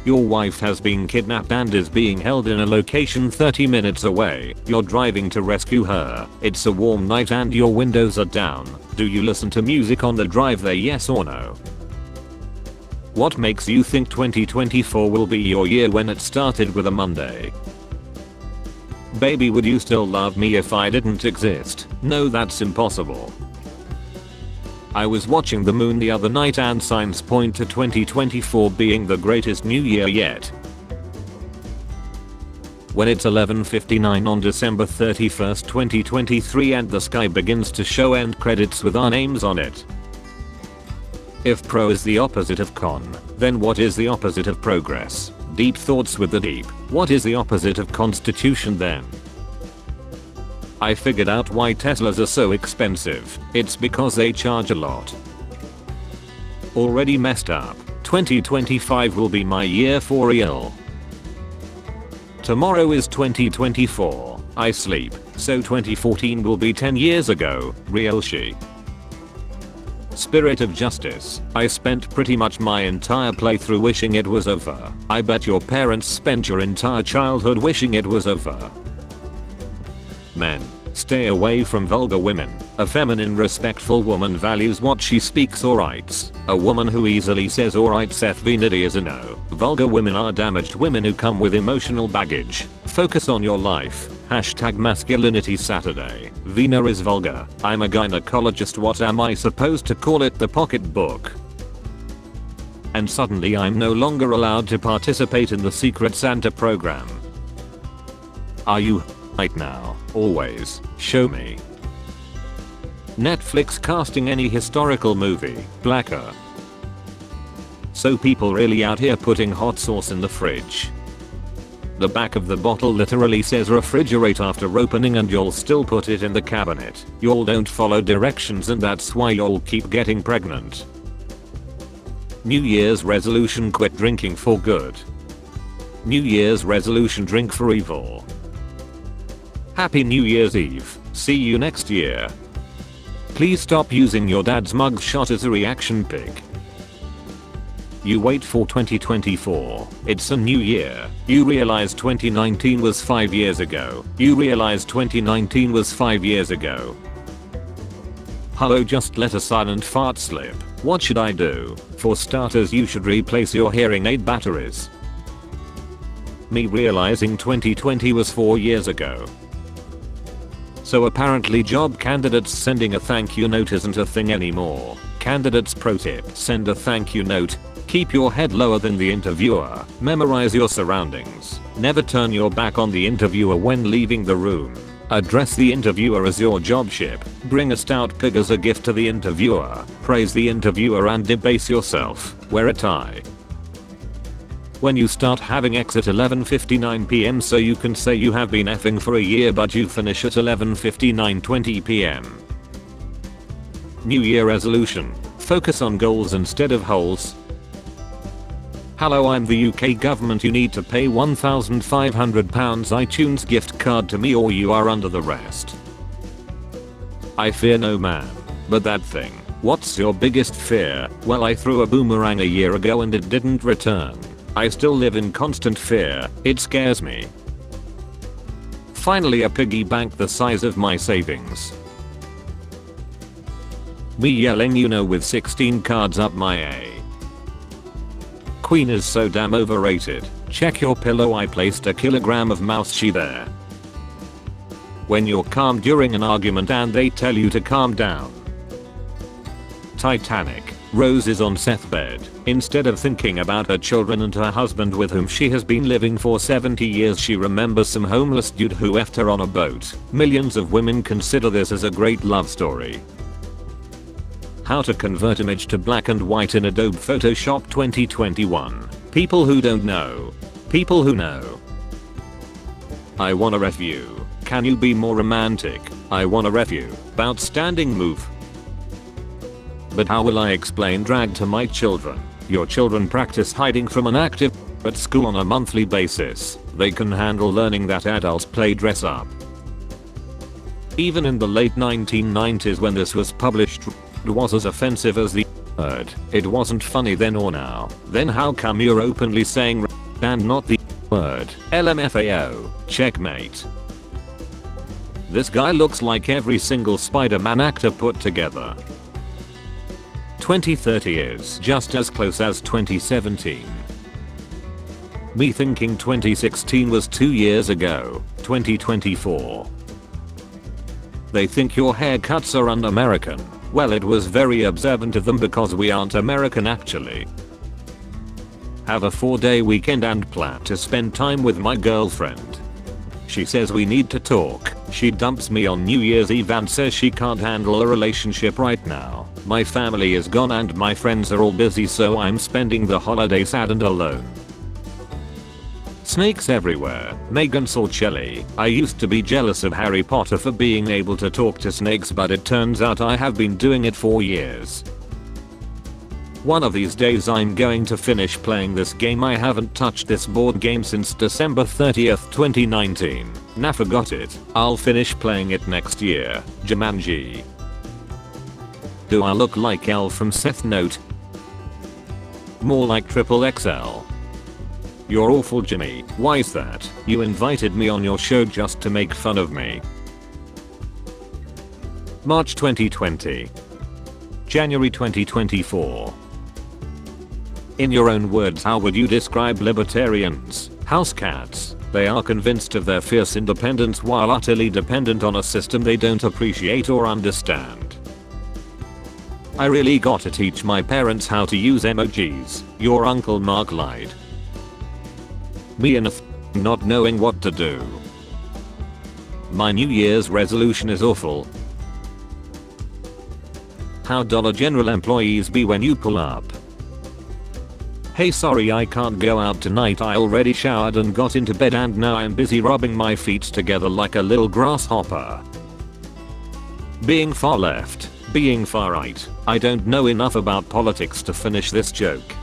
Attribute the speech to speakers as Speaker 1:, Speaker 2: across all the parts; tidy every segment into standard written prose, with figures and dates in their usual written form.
Speaker 1: Your wife has been kidnapped and is being held in a location 30 minutes away. You're driving to rescue her. It's a warm night and your windows are down. Do you listen to music on the drive there, yes or no? What makes you think 2024 will be your year when it started with a Monday? Baby, would you still love me if I didn't exist? No, that's impossible. I was watching the moon the other night and signs point to 2024 being the greatest new year yet. When it's 11:59 on December 31st, 2023 and the sky begins to show end credits with our names on it. If pro is the opposite of con, then what is the opposite of progress? Deep thoughts with the deep. What is the opposite of constitution then? I figured out why Teslas are so expensive. It's because they charge a lot. Already messed up. 2025 will be my year for real. Tomorrow is 2024. I sleep, so 2014 will be 10 years ago. Real she. Spirit of justice. I spent pretty much my entire playthrough wishing it was over. I bet your parents spent your entire childhood wishing it was over. Men. Stay away from vulgar women. A feminine respectful woman values what she speaks or writes. A woman who easily says or writes FVNIDI is a no. Vulgar women are damaged women who come with emotional baggage. Focus on your life. Hashtag masculinity Saturday. Vina is vulgar. I'm a gynecologist, what am I supposed to call it? The pocketbook. And suddenly I'm no longer allowed to participate in the Secret Santa program. Are you right now? Always. Show me. Netflix casting any historical movie. Blacker. So people really out here putting hot sauce in the fridge. The back of the bottle literally says refrigerate after opening and you'll still put it in the cabinet. Y'all don't follow directions and that's why y'all keep getting pregnant. New Year's resolution: quit drinking for good. New Year's resolution: drink for evil. Happy New Year's Eve. See you next year. Please stop using your dad's mugshot as a reaction pic. You wait for 2024. It's a new year. You realize 2019 was 5 years ago. You realize 2019 was 5 years ago. Hello, just let a silent fart slip. What should I do? For starters, you should replace your hearing aid batteries. Me realizing 2020 was 4 years ago. So apparently job candidates sending a thank you note isn't a thing anymore. Candidates pro tip: send a thank you note. Keep your head lower than the interviewer. Memorize your surroundings. Never turn your back on the interviewer when leaving the room. Address the interviewer as your job ship. Bring a stout pig as a gift to the interviewer. Praise the interviewer and debase yourself. Wear a tie. When you start having X at 11:59 PM so you can say you have been effing for a year but you finish at 11:59:20 PM. New Year resolution: focus on goals instead of holes. Hello, I'm the UK government. You need to pay £1,500 iTunes gift card to me or you are under the rest. I fear no man. But that thing. What's your biggest fear? Well, I threw a boomerang a year ago and it didn't return. I still live in constant fear. It scares me. Finally, a piggy bank the size of my savings. Me yelling with 16 cards up my A. Queen is so damn overrated. Check your pillow, I placed a kilogram of mouse she there. When you're calm during an argument and they tell you to calm down. Titanic. Rose is on Seth's bed. Instead of thinking about her children and her husband with whom she has been living for 70 years, she remembers some homeless dude who left her on a boat. Millions of women consider this as a great love story. How to convert image to black and white in Adobe Photoshop 2021. People who don't know. People who know. I wanna ref you. Can you be more romantic? I wanna ref you. Outstanding move. But how will I explain drag to my children? Your children practice hiding from an active at school on a monthly basis. They can handle learning that adults play dress up. Even in the late 1990s when this was published, it was as offensive as the word. It wasn't funny then or now. Then how come you're openly saying and not the word? LMFAO. Checkmate. This guy looks like every single Spider-Man actor put together. 2030 is just as close as 2017. Me thinking 2016 was 2 years ago. 2024. They think your haircuts are un-American. Well, it was very observant of them because we aren't American actually. Have a 4-day weekend and plan to spend time with my girlfriend. She says we need to talk. She dumps me on New Year's Eve and says she can't handle a relationship right now. My family is gone and my friends are all busy, so I'm spending the holiday sad and alone. Snakes everywhere. Megan Sorcelli. I used to be jealous of Harry Potter for being able to talk to snakes, but it turns out I have been doing it for years. One of these days I'm going to finish playing this game. I haven't touched this board game since December 30th, 2019. Nah, forgot it. I'll finish playing it next year. Jumanji. Do I look like L from Seth Note? More like XXL. You're awful, Jimmy. Why's that? You invited me on your show just to make fun of me. March 2020. January 2024. In your own words, how would you describe libertarians? House cats. They are convinced of their fierce independence while utterly dependent on a system they don't appreciate or understand. I really gotta teach my parents how to use emojis. Your Uncle Mark lied. Me and not knowing what to do. My New Year's resolution is awful. How Dollar General employees be when you pull up. Hey, sorry I can't go out tonight. I already showered and got into bed and now I'm busy rubbing my feet together like a little grasshopper. Being far left. Being far right. I don't know enough about politics to finish this joke.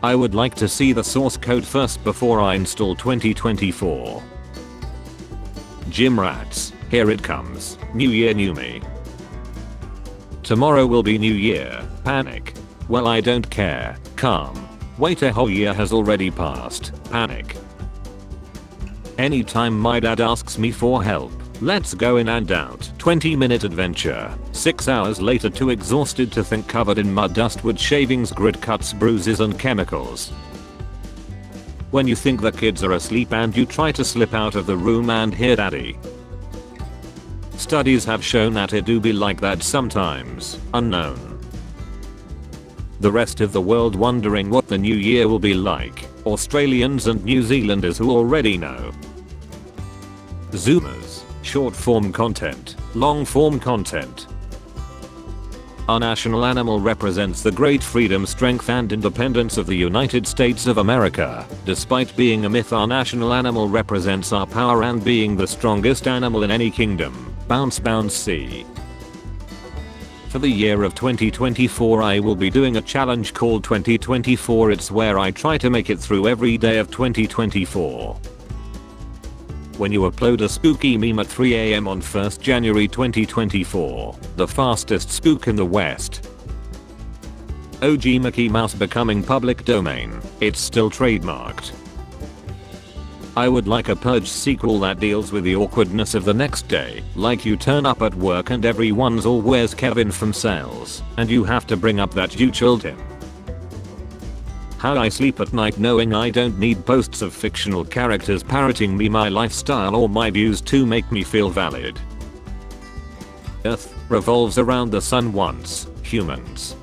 Speaker 1: I would like to see the source code first before I install 2024. Gym rats. Here it comes. New year, new me. Tomorrow will be New Year. Panic. Well, I don't care. Calm. Wait, a whole year has already passed. Panic. Anytime my dad asks me for help, let's go in and out. 20-minute adventure. 6 hours later, too exhausted to think, covered in mud, dust, wood shavings, grit cuts, bruises and chemicals. When you think the kids are asleep and you try to slip out of the room and hear daddy. Studies have shown that it do be like that sometimes. Unknown. The rest of the world wondering what the new year will be like. Australians and New Zealanders who already know. Zoomers. Short form content. Long form content. Our national animal represents the great freedom, strength and independence of the United States of America. Despite being a myth, our national animal represents our power and being the strongest animal in any kingdom. Bounce bounce see. For the year of 2024 I will be doing a challenge called 2024. It's where I try to make it through every day of 2024. When you upload a spooky meme at 3 AM on 1st January 2024, the fastest spook in the West. OG Mickey Mouse becoming public domain, it's still trademarked. I would like a Purge sequel that deals with the awkwardness of the next day, like you turn up at work and everyone's all "Where's Kevin from sales?" and you have to bring up that you chilled him. How I sleep at night knowing I don't need posts of fictional characters parroting me, my lifestyle or my views to make me feel valid. Earth revolves around the sun once, humans.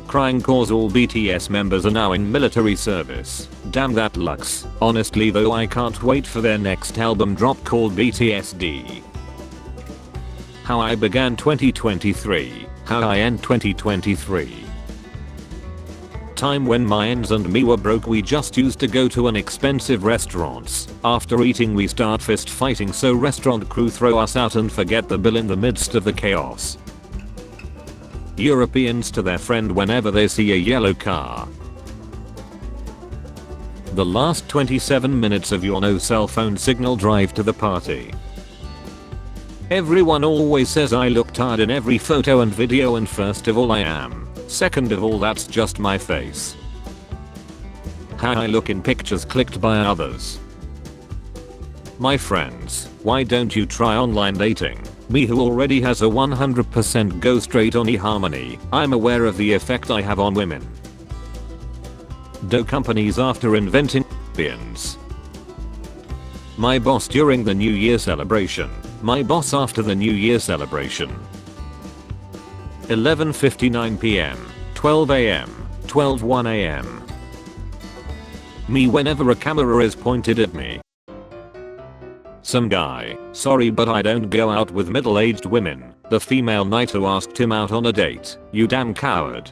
Speaker 1: Crying cause all BTS members are now in military service. Damn that lux. Honestly though, I can't wait for their next album drop called BTSD. How I began 2023. How I end 2023. Time when my ends and me were broke, we just used to go to an expensive restaurants. After eating we start fist fighting, so restaurant crew throw us out and forget the bill in the midst of the chaos. Europeans to their friend whenever they see a yellow car. The last 27 minutes of your no cell phone signal drive to the party. Everyone always says I look tired in every photo and video, and first of all I am. Second of all, that's just my face. How I look in pictures clicked by others. My friends, why don't you try online dating? Me, who already has a 100% go straight on eHarmony, I'm aware of the effect I have on women. Do companies after inventing lesbians. My boss during the New Year celebration. My boss after the New Year celebration. 11:59 PM, 12 AM, 12:01 AM. Me whenever a camera is pointed at me. Some guy, sorry but I don't go out with middle-aged women. The female knight who asked him out on a date. You damn coward.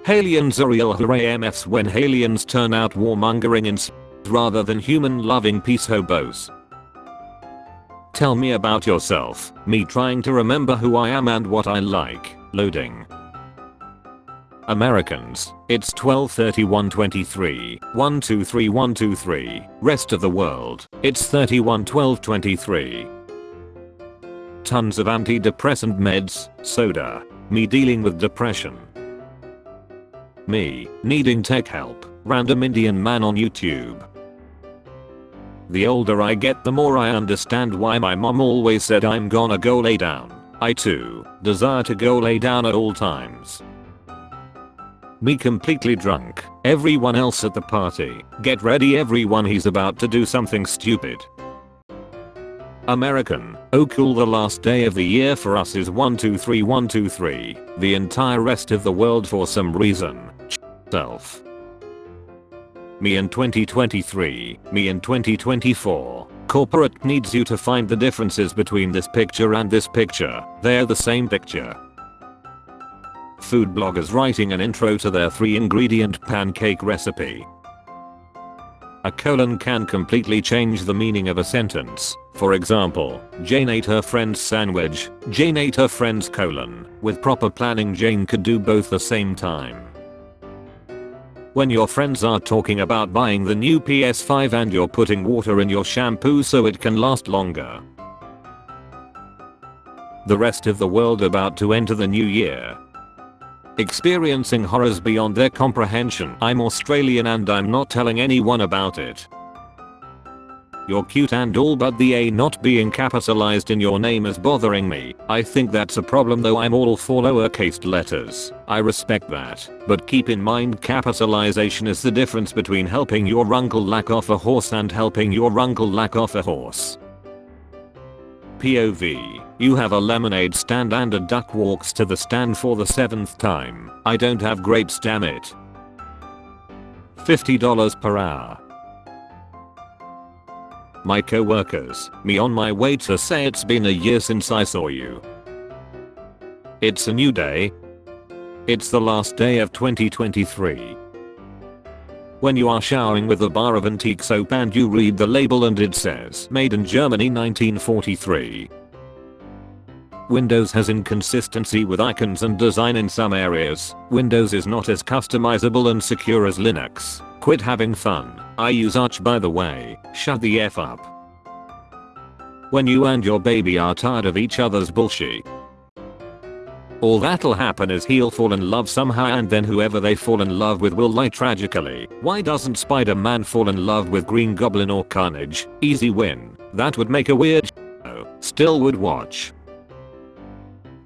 Speaker 1: Aliens are real. Hooray MFs when aliens turn out warmongering in rather than human-loving peace hobos. Tell me about yourself. Me trying to remember who I am and what I like. Loading. Americans, it's 12:31:23, 123 123. Rest of the world, it's 31:12:23. Tons of antidepressant meds, soda. Me dealing with depression. Me needing tech help. Random Indian man on YouTube. The older I get, the more I understand why my mom always said I'm gonna go lay down. I too desire to go lay down at all times. Me completely drunk. Everyone else at the party. Get ready everyone, he's about to do something stupid. American, oh cool, the last day of the year for us is 123 123. The entire rest of the world for some reason. Self. Me in 2023, me in 2024. Corporate needs you to find the differences between this picture and this picture. They're the same picture. Food bloggers writing an intro to their 3-ingredient pancake recipe. A colon can completely change the meaning of a sentence. For example, Jane ate her friend's sandwich, Jane ate her friend's colon. With proper planning, Jane could do both the same time. When your friends are talking about buying the new PS5 and you're putting water in your shampoo so it can last longer. The rest of the world about to enter the new year. Experiencing horrors beyond their comprehension. I'm Australian and I'm not telling anyone about it. You're cute and all, but the A not being capitalized in your name is bothering me. I think that's a problem, though I'm all for lowercase letters. I respect that. But keep in mind, capitalization is the difference between helping your uncle lack off a horse and helping your uncle lack off a horse. POV. You have a lemonade stand and a duck walks to the stand for the 7th time. I don't have grapes, damn it. $50 per hour. My co-workers, me on my way to say it's been a year since I saw you. It's a new day. It's the last day of 2023. When you are showering with a bar of antique soap and you read the label and it says made in Germany 1943. Windows has inconsistency with icons and design in some areas. Windows is not as customizable and secure as Linux. Quit having fun. I use Arch, by the way. Shut the F up. When you and your baby are tired of each other's bullshit, all that'll happen is he'll fall in love somehow, and then whoever they fall in love with will lie tragically. Why doesn't Spider-Man fall in love with Green Goblin or Carnage? Easy win. That would make a weird show. Still would watch.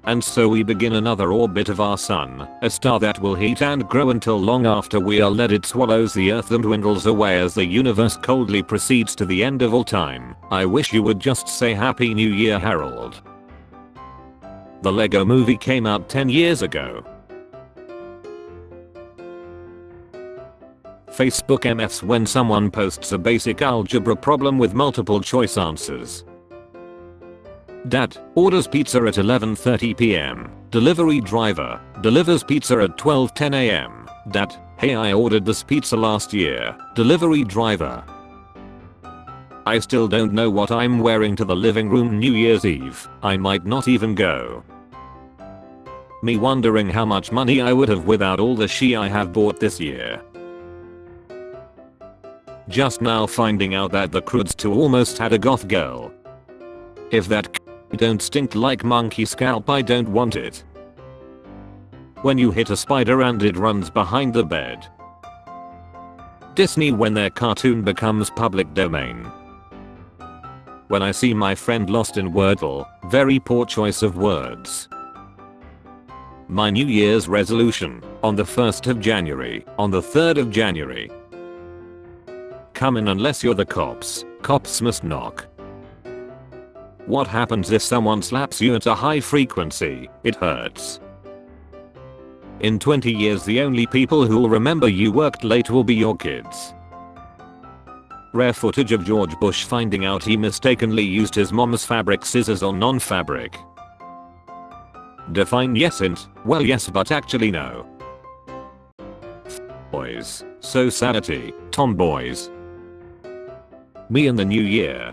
Speaker 1: And so we begin another orbit of our sun, a star that will heat and grow until long after we are dead. It swallows the earth and dwindles away as the universe coldly proceeds to the end of all time. I wish you would just say Happy New Year, Harold. The Lego Movie came out 10 years ago. Facebook MFs when someone posts a basic algebra problem with multiple choice answers. Dad orders pizza at 11:30 PM. Delivery driver delivers pizza at 12:10 AM. Dad, hey, I ordered this pizza last year. Delivery driver, I still don't know what I'm wearing to the living room New Year's Eve. I might not even go. Me wondering how much money I would have without all the shit I have bought this year. Just now finding out that the Croods 2 almost had a goth girl. If that don't stink like monkey scalp, I don't want it. When you hit a spider and it runs behind the bed. Disney when their cartoon becomes public domain. When I see my friend lost in Wordle, very poor choice of words. My New Year's resolution, on the 1st of January, on the 3rd of January. Come in unless you're the cops, cops must knock. What happens if someone slaps you at a high frequency? It hurts. In 20 years the only people who'll remember you worked late will be your kids. Rare footage of George Bush finding out he mistakenly used his mom's fabric scissors on non-fabric. Define yes int, well yes but actually no. Boys, society, tomboys. Me in the new year.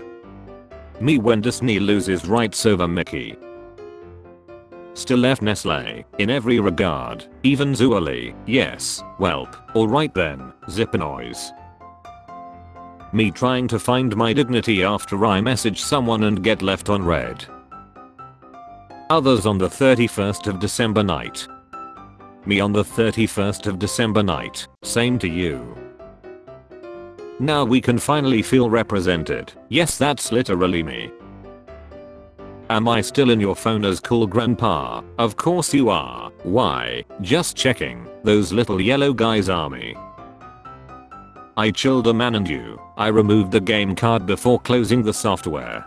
Speaker 1: Me when Disney loses rights over Mickey. Still left Nestle, in every regard, even Zuali, yes, welp, alright then, zip noise. Me trying to find my dignity after I message someone and get left on red. Others on the 31st of December night. Me on the 31st of December night, same to you. Now we can finally feel represented, yes that's literally me. Am I still in your phone as cool grandpa? Of course you are, why? Just checking, those little yellow guys are me. I chilled a man and you, I removed the game card before closing the software.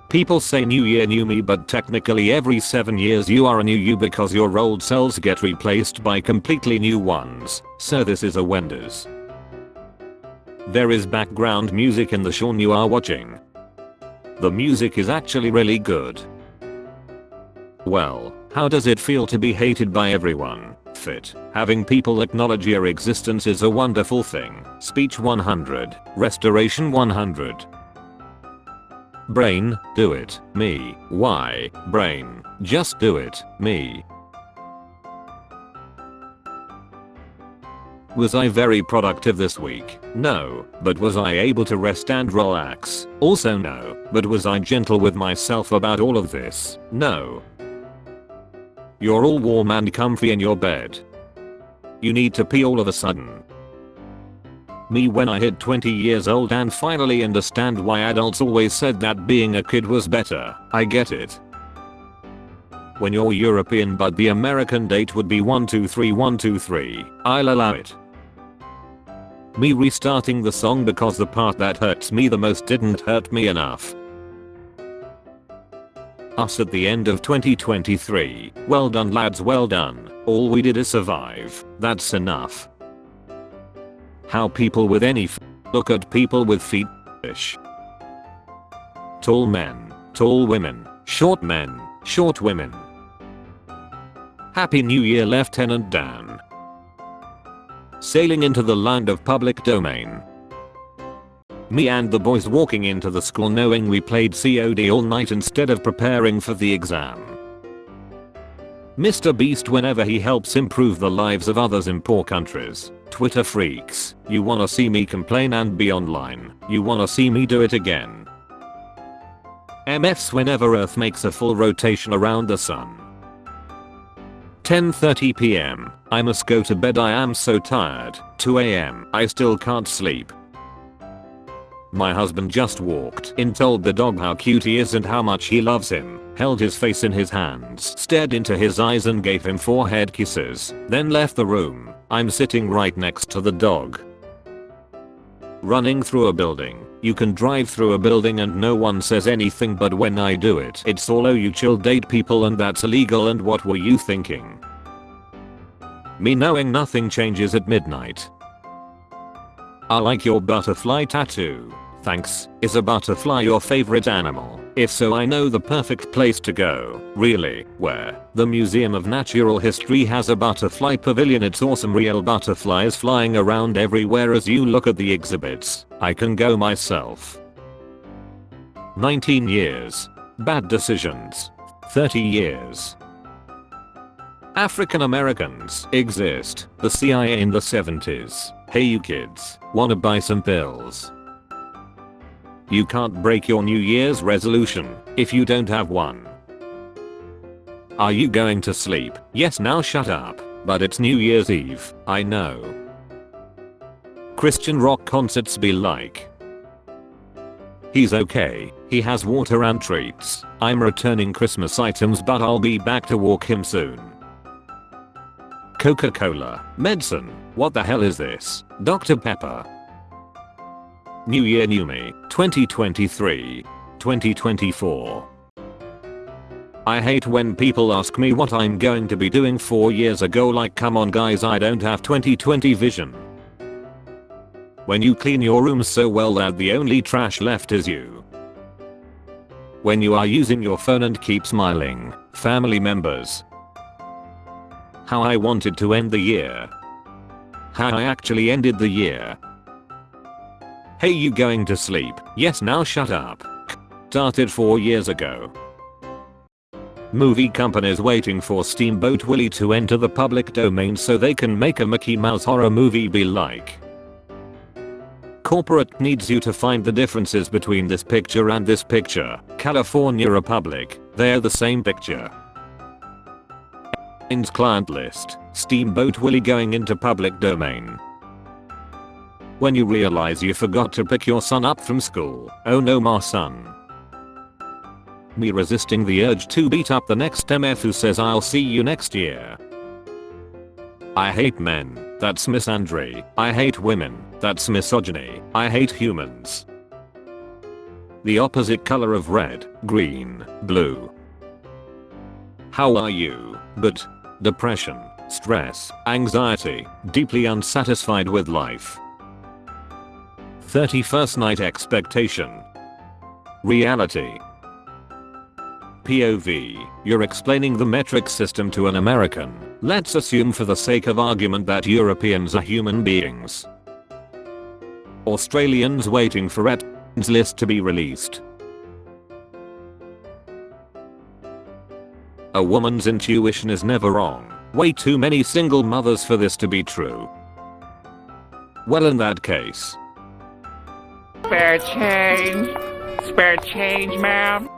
Speaker 1: People say new year new me but technically every 7 years you are a new you because your old cells get replaced by completely new ones, so this is a Wendy's. There is background music in the show you are watching. The music is actually really good. Well, how does it feel to be hated by everyone? Fit. Having people acknowledge your existence is a wonderful thing. Speech 100. Restoration 100. Brain, do it. Me. Why? Brain. Just do it. Me. Was I very productive this week? No. But was I able to rest and relax? Also no. But was I gentle with myself about all of this? No. You're all warm and comfy in your bed. You need to pee all of a sudden. Me when I hit 20 years old and finally understand why adults always said that being a kid was better. I get it. When you're European but the American date would be 123 123, I'll allow it. Me restarting the song because the part that hurts me the most didn't hurt me enough. Us at the end of 2023, well done lads, well done. All we did is survive, that's enough. How people with any look at people with feet fish. Tall men, tall women, short men, short women. Happy New Year Lieutenant Dan. Sailing into the land of public domain. Me and the boys walking into the school knowing we played COD all night instead of preparing for the exam. Mr. Beast whenever he helps improve the lives of others in poor countries. Twitter freaks, you wanna see me complain and be online, you wanna see me do it again. MFs whenever Earth makes a full rotation around the sun. 10:30 PM, I must go to bed, I am so tired. 2 AM, I still can't sleep. My husband just walked in, told the dog how cute he is and how much he loves him, held his face in his hands, stared into his eyes and gave him forehead kisses, then left the room. I'm sitting right next to the dog. Running through a building. You can drive through a building and no one says anything, but when I do it, it's all oh you chill date people and that's illegal and what were you thinking? Me knowing nothing changes at midnight. I like your butterfly tattoo. Thanks. Is a butterfly your favorite animal? If so, I know the perfect place to go. Really? Where? The Museum of Natural History has a butterfly pavilion. It's awesome, real butterflies flying around everywhere as you look at the exhibits. I can go myself. 19 years. Bad decisions. 30 years. African Americans exist. The CIA in the 70s. Hey you kids, wanna buy some pills? You can't break your New Year's resolution if you don't have one. Are you going to sleep? Yes, now shut up. But it's New Year's Eve, I know. Christian rock concerts be like. He's okay, he has water and treats. I'm returning Christmas items but I'll be back to walk him soon. Coca-Cola, medicine, what the hell is this? Dr. Pepper. New Year New Me, 2023, 2024. I hate when people ask me what I'm going to be doing 4 years ago, like come on guys, I don't have 2020 vision. When you clean your room so well that the only trash left is you. When you are using your phone and keep smiling, family members. How I wanted to end the year. How I actually ended the year. Hey, you going to sleep? Yes, now shut up. Started 4 years ago. Movie companies waiting for Steamboat Willie to enter the public domain so they can make a Mickey Mouse horror movie be like. Corporate needs you to find the differences between this picture and this picture. California Republic, they're the same picture. Client list, Steamboat Willie going into public domain. When you realize you forgot to pick your son up from school, oh no my son. Me resisting the urge to beat up the next MF who says I'll see you next year. I hate men, that's misandry. I hate women, that's misogyny. I hate humans. The opposite color of red, green, blue. How are you? But depression, stress, anxiety, deeply unsatisfied with life. 31st night expectation. Reality. POV, you're explaining the metric system to an American. Let's assume for the sake of argument that Europeans are human beings. Australians waiting for Et's list to be released. A woman's intuition is never wrong. Way too many single mothers for this to be true. Well, in that case.
Speaker 2: Spare change. Spare change, ma'am.